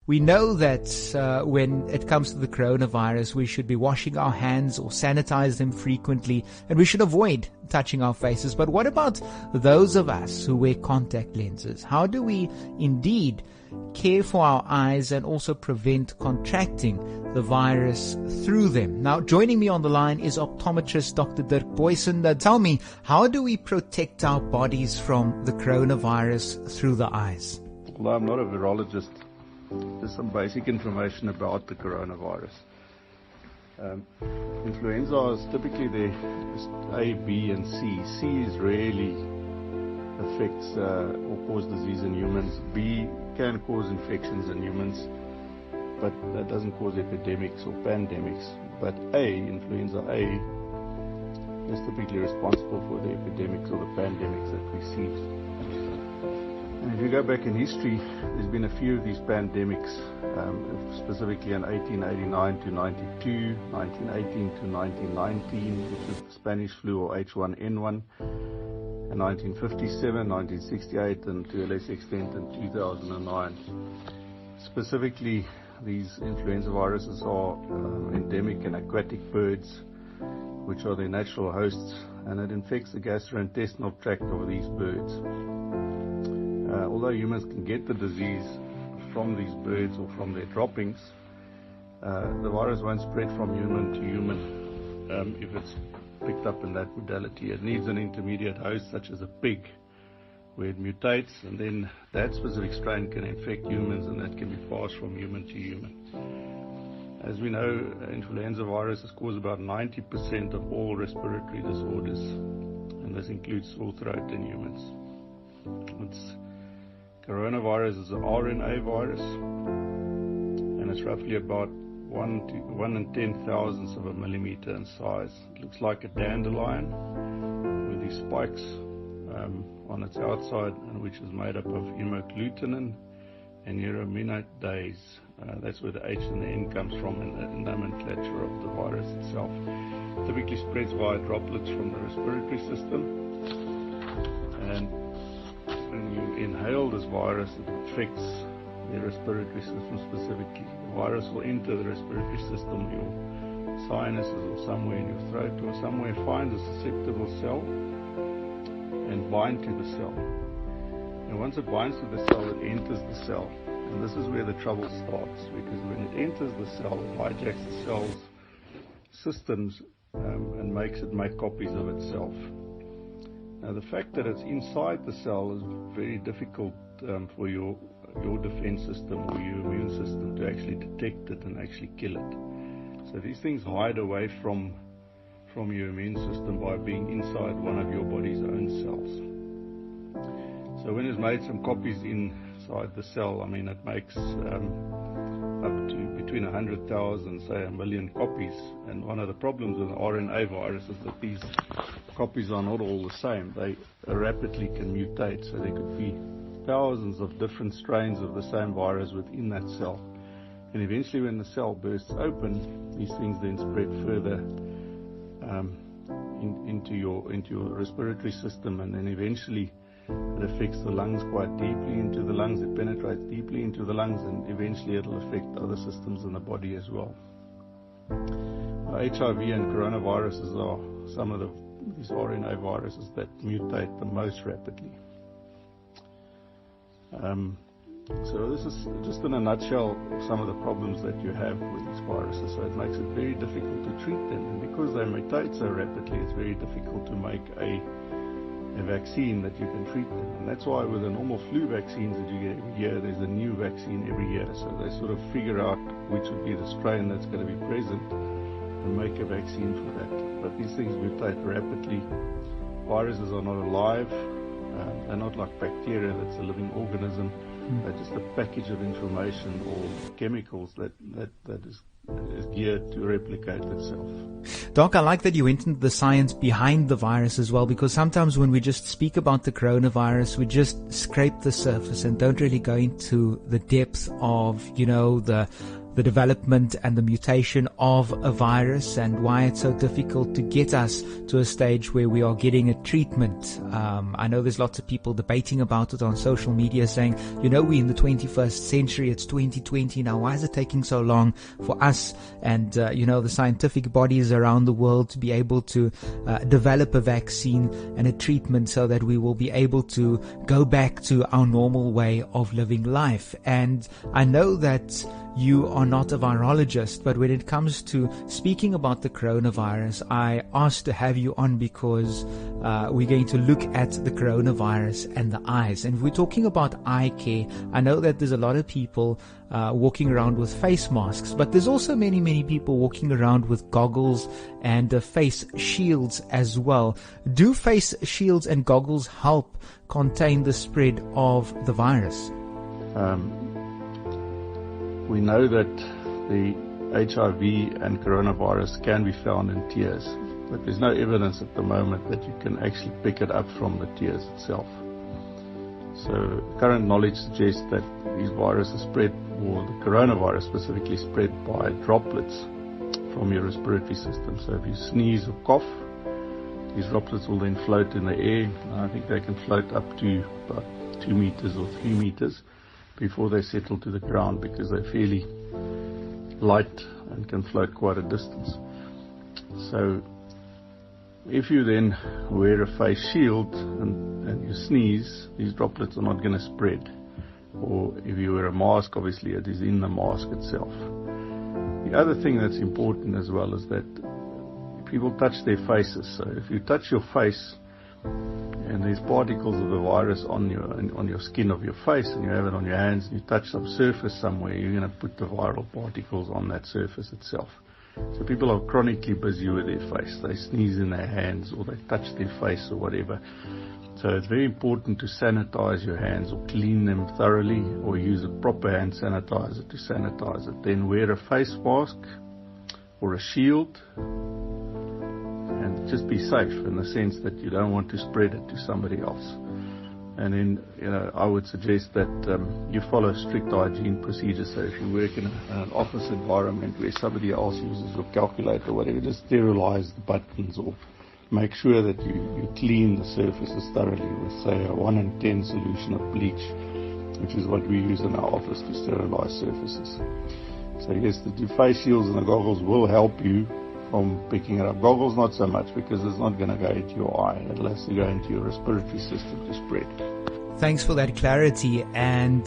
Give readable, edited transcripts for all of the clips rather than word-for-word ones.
We know that when it comes to the coronavirus, we should be washing our hands or sanitize them frequently, and we should avoid touching our faces. But what about those of us who wear contact lenses? How do we indeed care for our eyes and also prevent contracting the virus through them? Now, joining me on the line is optometrist Dr. Dirk Booysen. Tell me, how do we protect our bodies from the coronavirus through the eyes? Well, I'm not a virologist. There's some basic information about the coronavirus. Influenza is typically the A, B, and C. C is rarely affects or cause disease in humans. B can cause infections in humans, but that doesn't cause epidemics or pandemics. But A, influenza A, is typically responsible for the epidemics or the pandemics that we see. And if you go back in history, there's been a few of these pandemics, specifically in 1889 to 92, 1918 to 1919, which is the Spanish flu or H1N1, in 1957, 1968, and to a less extent in 2009. Specifically, these influenza viruses are endemic in aquatic birds, which are their natural hosts, and it infects the gastrointestinal tract of these birds. Although humans can get the disease from these birds or from their droppings, the virus won't spread from human to human if it's picked up in that modality. It needs an intermediate host, such as a pig, where it mutates, and then that specific strain can infect humans, and that can be passed from human to human. As we know, influenza viruses cause about 90% of all respiratory disorders, and this includes sore throat in humans. Coronavirus is an RNA virus, and it's roughly about 1 in 10,000ths of a millimeter in size. It looks like a dandelion with these spikes on its outside, and which is made up of hemagglutinin and neuraminidase. That's where the H and the N comes from in the nomenclature of the virus itself. It typically spreads via droplets from the respiratory system, and when you inhale this virus, it affects the respiratory system specifically. The virus will enter the respiratory system, your sinuses or somewhere in your throat or somewhere, find a susceptible cell and bind to the cell. And once it binds to the cell, it enters the cell. And this is where the trouble starts, because when it enters the cell, it hijacks the cell's systems and makes it make copies of itself. Now, the fact that it's inside the cell is very difficult for your defense system or your immune system to actually detect it and actually kill it. So these things hide away from your immune system by being inside one of your body's own cells. So when it's made some copies inside the cell, I mean, it makes up to between 100,000, say, 1 million copies. And one of the problems with the RNA virus is that these copies are not all the same. They rapidly can mutate, so there could be thousands of different strains of the same virus within that cell. And eventually, when the cell bursts open, these things then spread further into your respiratory system, and then eventually it affects the lungs quite deeply into the lungs. It penetrates deeply into the lungs, and eventually it'll affect other systems in the body as well. HIV and coronaviruses are some of these RNA viruses that mutate the most rapidly. So this is just in a nutshell some of the problems that you have with these viruses. So it makes it very difficult to treat them, and because they mutate so rapidly, it's very difficult to make a vaccine that you can treat them. And that's why with the normal flu vaccines that you get every year, there's a new vaccine every year. So they sort of figure out which would be the strain that's going to be present and make a vaccine for that. But these things mutate rapidly. Viruses are not alive. They're not like bacteria that's a living organism. They're just a package of information or chemicals that is geared to replicate itself. Doc, I like that you went into the science behind the virus as well, because sometimes when we just speak about the coronavirus, we just scrape the surface and don't really go into the depth of, the the development and the mutation of a virus and why it's so difficult to get us to a stage where we are getting a treatment. I know there's lots of people debating about it on social media saying, we're in the 21st century, it's 2020 now, why is it taking so long for us and, the scientific bodies around the world to be able to develop a vaccine and a treatment so that we will be able to go back to our normal way of living life. And I know that you are not a virologist, but when it comes to speaking about the coronavirus, I asked to have you on because we're going to look at the coronavirus and the eyes. And if we're talking about eye care, I know that there's a lot of people walking around with face masks, but there's also many, many people walking around with goggles and face shields as well. Do face shields and goggles help contain the spread of the virus? We know that the HIV and coronavirus can be found in tears, but there's no evidence at the moment that you can actually pick it up from the tears itself. So current knowledge suggests that these viruses spread, or the coronavirus specifically, spread by droplets from your respiratory system. So if you sneeze or cough, these droplets will then float in the air. I think they can float up to about 2 meters or 3 meters before they settle to the ground, because they're fairly light and can float quite a distance. So if you then wear a face shield and you sneeze, these droplets are not going to spread. Or if you wear a mask, obviously it is in the mask itself. The other thing that's important as well is that people touch their faces. So if you touch your face and there's particles of the virus on your skin of your face, and you have it on your hands, and you touch some surface somewhere, you're going to put the viral particles on that surface itself. So people are chronically busy with their face. They sneeze in their hands, or they touch their face, or whatever. So it's very important to sanitize your hands, or clean them thoroughly, or use a proper hand sanitizer to sanitize it. Then wear a face mask or a shield, and just be safe in the sense that you don't want to spread it to somebody else. And then, I would suggest that you follow strict hygiene procedures. So if you work in an office environment where somebody else uses your calculator or whatever, just sterilize the buttons, or make sure that you clean the surfaces thoroughly with, say, a 1 in 10 solution of bleach, which is what we use in our office to sterilize surfaces. So yes, the face shields and the goggles will help you from picking it up. Goggles not so much, because it's not going to go into your eye. It'll have to go into your respiratory system to spread. Thanks for that clarity. And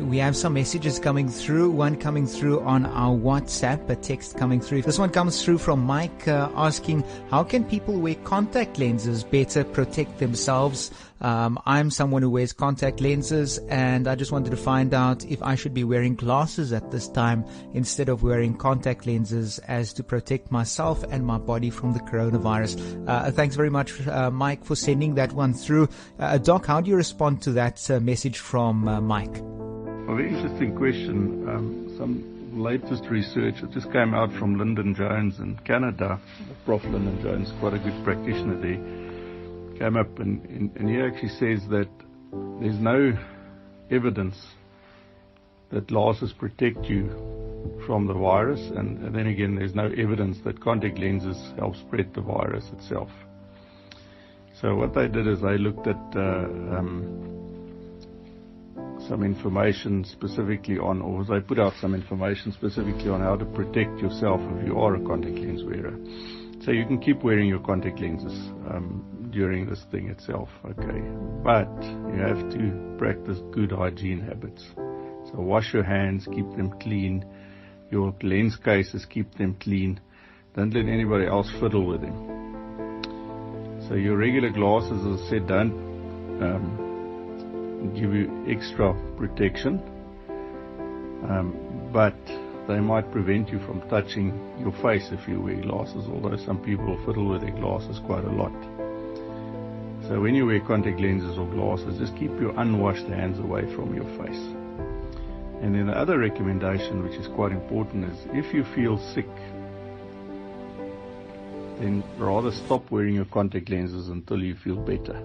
we have some messages coming through. One coming through on our WhatsApp, a text coming through. This one comes through from Mike asking, how can people wear contact lenses better protect themselves? I'm someone who wears contact lenses, and I just wanted to find out if I should be wearing glasses at this time instead of wearing contact lenses, as to protect myself and my body from the coronavirus. Thanks very much, Mike, for sending that one through. Doc, how do you respond to that message from Mike? A very interesting question. Some latest research that just came out from Lyndon Jones in Canada. Prof. Lyndon Jones, quite a good practitioner there, came up and he actually says that there's no evidence that glasses protect you from the virus, and then again there's no evidence that contact lenses help spread the virus itself. So what they did is they looked at some information specifically on, or they put out some information specifically on how to protect yourself if you are a contact lens wearer. So you can keep wearing your contact lenses during this thing itself, okay? But you have to practice good hygiene habits. So wash your hands, keep them clean. Your lens cases, keep them clean. Don't let anybody else fiddle with them. So your regular glasses, as I said, don't give you extra protection, but they might prevent you from touching your face if you wear glasses, although some people fiddle with their glasses quite a lot. So when you wear contact lenses or glasses, just keep your unwashed hands away from your face. And then the other recommendation, which is quite important, is if you feel sick, then rather stop wearing your contact lenses until you feel better.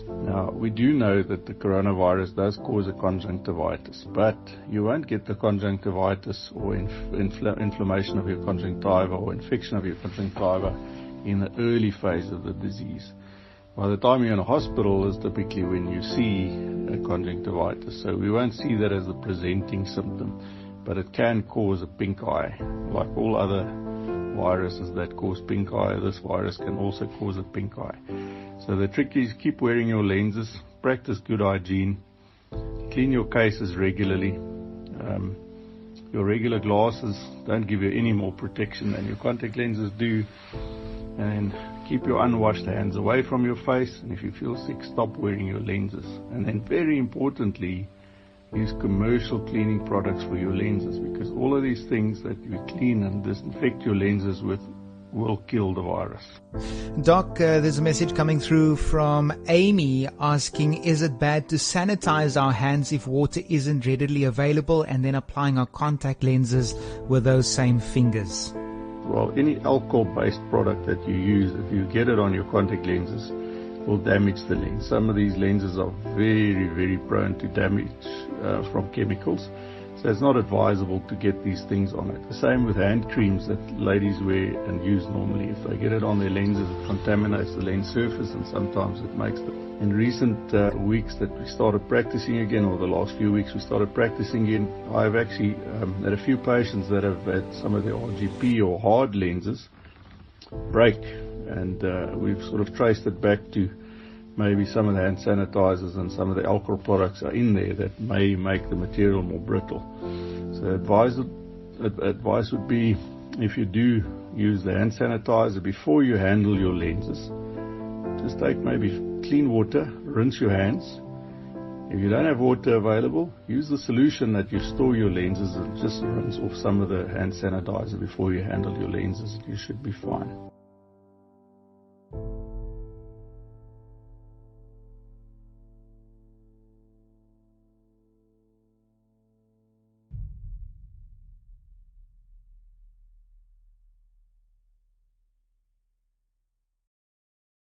Now, we do know that the coronavirus does cause a conjunctivitis, but you won't get the conjunctivitis or inflammation of your conjunctiva or infection of your conjunctiva in the early phase of the disease. By the time you're in a hospital is typically when you see a conjunctivitis. So we won't see that as a presenting symptom, but it can cause a pink eye. Like all other viruses that cause pink eye, this virus can also cause a pink eye. So the trick is keep wearing your lenses, practice good hygiene, clean your cases regularly. Your regular glasses don't give you any more protection than your contact lenses do. And keep your unwashed hands away from your face. And if you feel sick, stop wearing your lenses. And then very importantly, use commercial cleaning products for your lenses, because all of these things that you clean and disinfect your lenses with will kill the virus. Doc, there's a message coming through from Amy asking, is it bad to sanitize our hands if water isn't readily available and then applying our contact lenses with those same fingers? Well, any alcohol-based product that you use, if you get it on your contact lenses, will damage the lens. Some of these lenses are very, very prone to damage from chemicals. So it's not advisable to get these things on it. The same with hand creams that ladies wear and use normally. If they get it on their lenses, it contaminates the lens surface, and sometimes it makes them. In recent weeks that we started practicing again, or the last few weeks we started practicing again, I've actually had a few patients that have had some of their RGP or hard lenses break, and we've sort of traced it back to maybe some of the hand sanitizers and some of the alcohol products are in there that may make the material more brittle. So advice would be, if you do use the hand sanitizer before you handle your lenses, just take maybe clean water, rinse your hands. If you don't have water available, use the solution that you store your lenses and just rinse off some of the hand sanitizer before you handle your lenses. You should be fine.